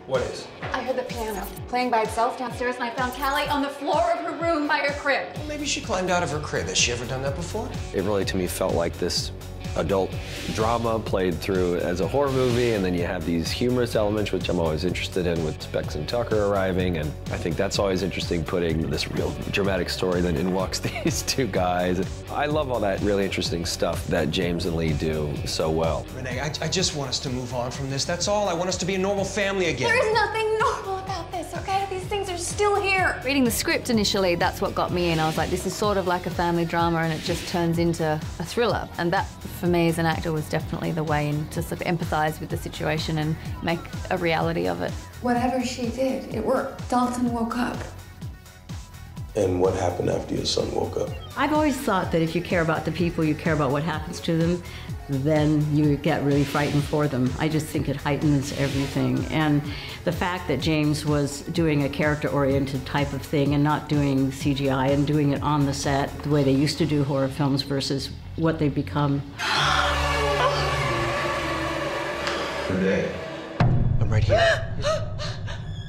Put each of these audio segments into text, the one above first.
What is? I heard the piano playing by itself downstairs, and I found Callie on the floor of her room by her crib. Well, maybe she climbed out of her crib. Has she ever done that before? It really, to me, felt like this adult drama played through as a horror movie, and then you have these humorous elements, which I'm always interested in, with Specs and Tucker arriving, and I think that's always interesting, putting this real dramatic story, then in walks these two guys. I love all that really interesting stuff that James and Lee do so well. Renee, I just want us to move on from this, that's all. I want us to be a normal family again. There is nothing normal about this, okay? These things are still here. Reading the script initially, that's what got me in. I was like, this is sort of like a family drama, and it just turns into a thriller. And that, for me as an actor, was definitely the way in to sort of empathize with the situation and make a reality of it. Whatever she did, it worked. Dalton woke up. And what happened after your son woke up? I've always thought that if you care about the people, you care about what happens to them, then you get really frightened for them. I just think it heightens everything. And the fact that James was doing a character-oriented type of thing and not doing CGI and doing it on the set, the way they used to do horror films versus what they've become. Renee. I'm right here.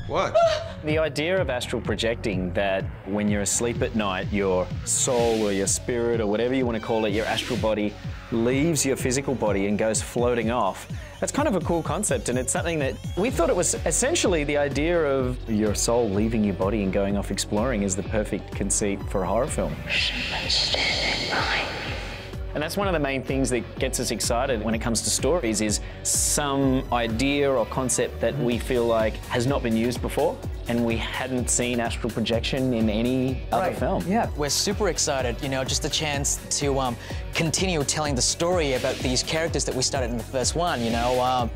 What? The idea of astral projecting, that when you're asleep at night, your soul or your spirit or whatever you want to call it, your astral body, leaves your physical body and goes floating off. That's kind of a cool concept, and it's something that we thought it was essentially the idea of your soul leaving your body and going off exploring is the perfect conceit for a horror film. And that's one of the main things that gets us excited when it comes to stories, is some idea or concept that we feel like has not been used before, and we hadn't seen astral projection in any other film. Yeah, we're super excited, you know, just the chance to continue telling the story about these characters that we started in the first one, you know.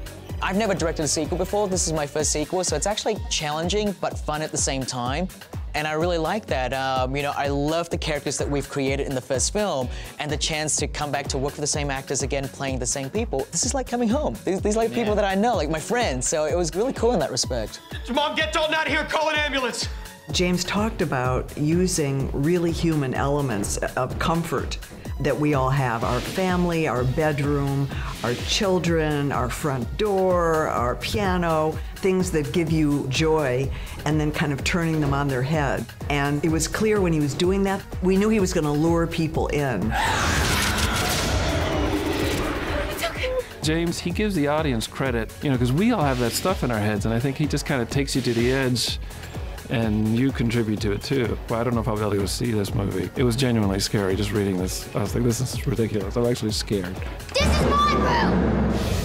I've never directed a sequel before. This is my first sequel, so it's actually challenging but fun at the same time. And I really like that. You know, I love the characters that we've created in the first film, and the chance to come back to work with the same actors again, playing the same people. This is like coming home. These like people that I know, like my friends. So it was really cool in that respect. Mom, get Dalton out of here, call an ambulance! James talked about using really human elements of comfort that we all have. Our family, our bedroom, our children, our front door, our piano, things that give you joy, and then kind of turning them on their head. And it was clear when he was doing that, we knew he was going to lure people in. James, he gives the audience credit, you know, because we all have that stuff in our heads, and I think he just kind of takes you to the edge, and you contribute to it too. Well, I don't know if I'll be able to see this movie. It was genuinely scary just reading this. I was like, this is ridiculous. I'm actually scared. This is my room!